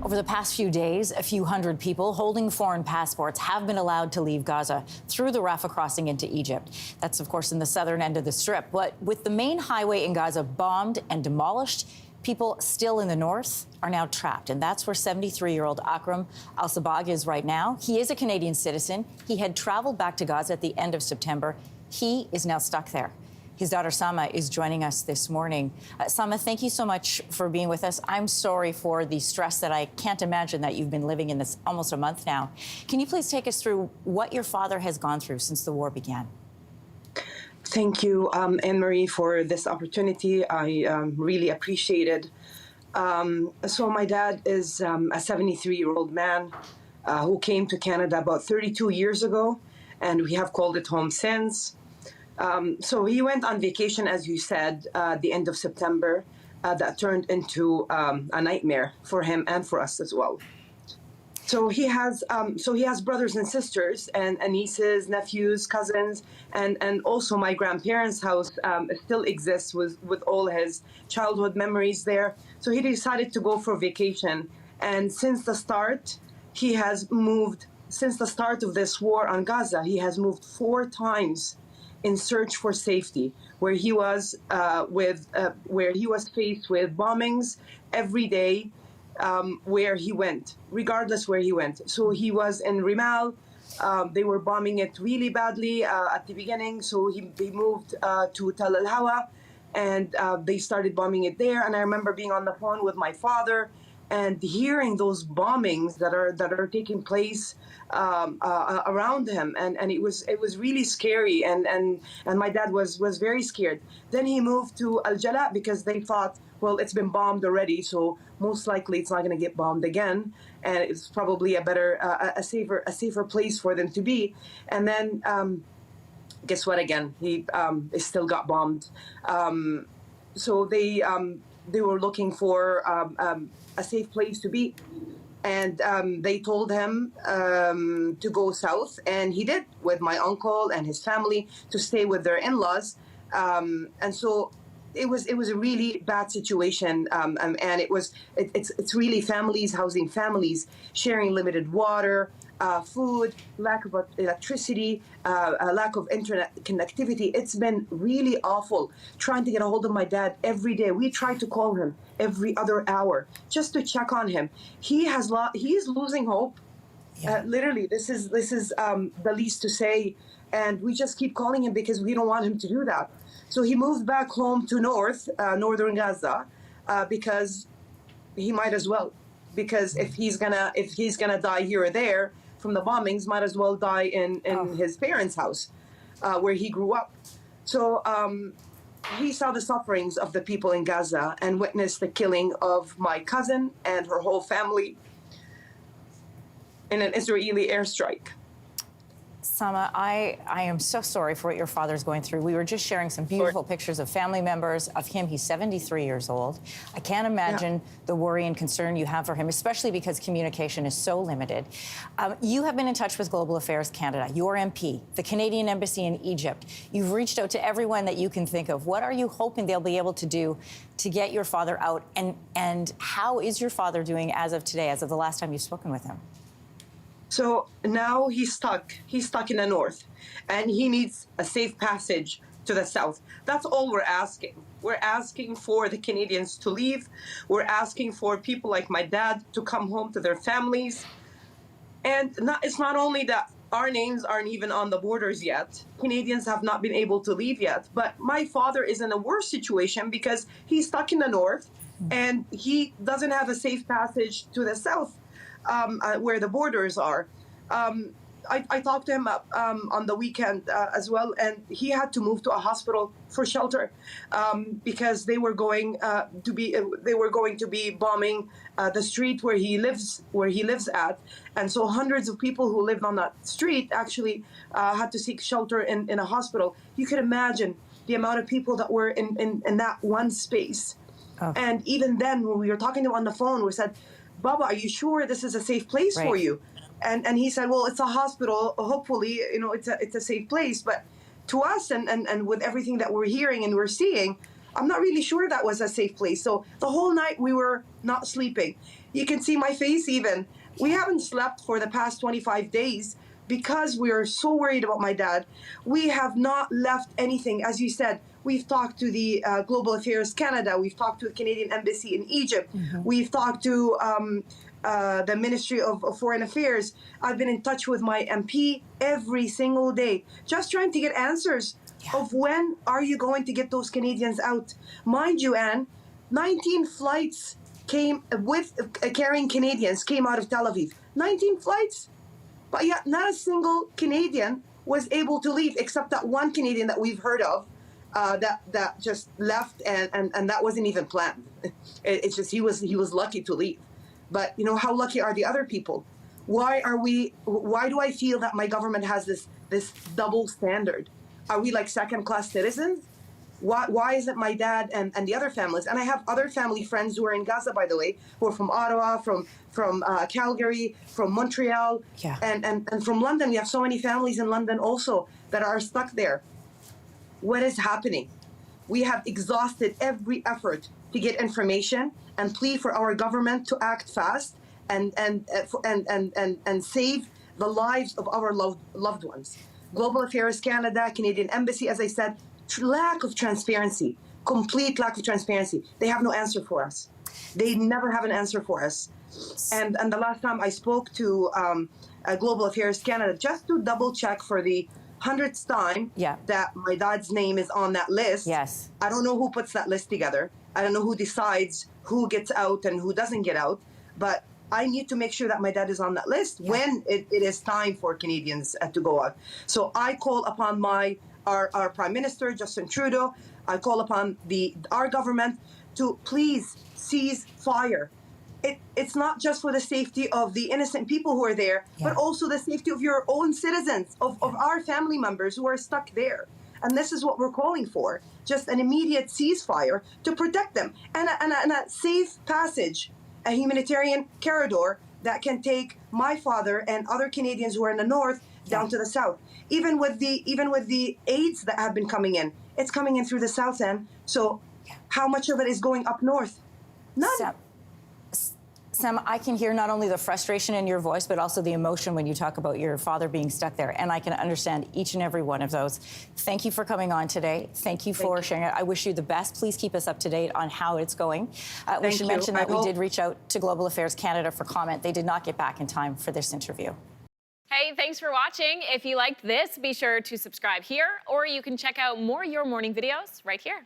Over the past few days, a few hundred people holding foreign passports have been allowed to leave Gaza through the Rafah crossing into Egypt. That's, of course, in the southern end of the Strip. But with the main highway in Gaza bombed and demolished, people still in the north are now trapped. And that's where 73-year-old Akram Al-Sabbagh is right now. He is a Canadian citizen. He had traveled back to Gaza at the end of September. He is now stuck there. His daughter, Samah, is joining us this morning. Samah, thank you so much for being with us. I'm sorry for the stress that I can't imagine that you've been living in this almost a month now. Can you please take us through what your father has gone through since the war began? Thank you, Anne-Marie, for this opportunity. I really appreciate it. So my dad is a 73-year-old man who came to Canada about 32 years ago, and we have called it home since. So he went on vacation, as you said, the end of September. That turned into a nightmare for him and for us as well. So he has brothers and sisters and nieces, nephews, cousins, and also my grandparents' house still exists with all his childhood memories there. So he decided to go for vacation. And since the start, he has moved. Since the start of this war on Gaza, he has moved 4 times in search for safety, where he was faced with bombings every day, where he went, regardless where he went. So he was in Rimal. They were bombing it really badly at the beginning. So he moved to Tel El Hawa, and they started bombing it there. And I remember being on the phone with my father and hearing those bombings that are taking place around him, and it was really scary, and my dad was very scared. Then he moved to Al Jala because they thought, well, it's been bombed already, so most likely it's not going to get bombed again, and it's probably a safer place for them to be. And then guess what? Again, he still got bombed. So they were looking for a safe place to be. And they told him to go south, and he did, with my uncle and his family, to stay with their in-laws. And so it was a really bad situation, and it's really families housing families, sharing limited water, food, lack of electricity, lack of internet connectivity. It's been really awful trying to get a hold of my dad every day. We try to call him every other hour just to check on him. He is losing hope. Yeah. Literally, this is the least to say, and we just keep calling him because we don't want him to do that. So he moved back home to northern Gaza, because he might as well. Because if he's gonna die here or there from the bombings, might as well die in his parents' house, where he grew up. So he saw the sufferings of the people in Gaza and witnessed the killing of my cousin and her whole family in an Israeli airstrike. Samah, I am so sorry for what your father's going through. We were just sharing some beautiful pictures of family members of him. He's 73 years old. I can't imagine the worry and concern you have for him, especially because communication is so limited. You have been in touch with Global Affairs Canada, your MP, the Canadian Embassy in Egypt. You've reached out to everyone that you can think of. What are you hoping they'll be able to do to get your father out? And how is your father doing as of today, as of the last time you've spoken with him? So now he's stuck. He's stuck in the north, and he needs a safe passage to the south. That's all we're asking. We're asking for the Canadians to leave. We're asking for people like my dad to come home to their families. And it's not only that our names aren't even on the borders yet. Canadians have not been able to leave yet. But my father is in a worse situation because he's stuck in the north, and he doesn't have a safe passage to the south. Where the borders are. I talked to him on the weekend as well, and he had to move to a hospital for shelter because they were going to be bombing the street where he lives at, and so hundreds of people who lived on that street actually had to seek shelter in a hospital. You could imagine the amount of people that were in that one space. Oh. And even then, when we were talking to him on the phone, we said, Baba, are you sure this is a safe place for you? And he said, well, it's a hospital. Hopefully, it's a safe place. But to us and with everything that we're hearing and we're seeing, I'm not really sure that was a safe place. So the whole night we were not sleeping. You can see my face even. We haven't slept for the past 25 days because we are so worried about my dad. We have not left anything. As you said, we've talked to the Global Affairs Canada. We've talked to the Canadian Embassy in Egypt. We've talked to the Ministry of Foreign Affairs. I've been in touch with my MP every single day, just trying to get answers of when are you going to get those Canadians out. Mind you, Anne, 19 flights came with carrying Canadians came out of Tel Aviv. 19 flights. But yet not a single Canadian was able to leave, except that one Canadian that we've heard of that just left, and that wasn't even planned. It's just he was lucky to leave. But you know, how lucky are the other people? Why do I feel that my government has this double standard? Are we like second-class citizens? Why is it my dad and the other families? And I have other family friends who are in Gaza, by the way, who are from Ottawa, from Calgary, from Montreal, and from London. We have so many families in London also that are stuck there. What is happening? We have exhausted every effort to get information and plea for our government to act fast and save the lives of our loved ones. Global Affairs Canada, Canadian Embassy, as I said, lack of transparency, complete lack of transparency. They have no answer for us. They never have an answer for us. And the last time I spoke to Global Affairs Canada, just to double check for the 100th time that my dad's name is on that list. Yes. I don't know who puts that list together. I don't know who decides who gets out and who doesn't get out. But I need to make sure that my dad is on that list when it is time for Canadians to go out. So I call upon our Prime Minister, Justin Trudeau. I call upon our government to please cease fire. It's not just for the safety of the innocent people who are there, but also the safety of your own citizens, of our family members who are stuck there. And this is what we're calling for, just an immediate ceasefire to protect them and a safe passage, a humanitarian corridor that can take my father and other Canadians who are in the north down to the south. Even with the aids that have been coming in, it's coming in through the south end. So how much of it is going up north? None. Sam, I can hear not only the frustration in your voice, but also the emotion when you talk about your father being stuck there. And I can understand each and every one of those. Thank you for coming on today. Thank you for sharing it. I wish you the best. Please keep us up to date on how it's going. We should mention that we did reach out to Global Affairs Canada for comment. They did not get back in time for this interview. Hey, thanks for watching. If you liked this, be sure to subscribe here, or you can check out more Your Morning videos right here.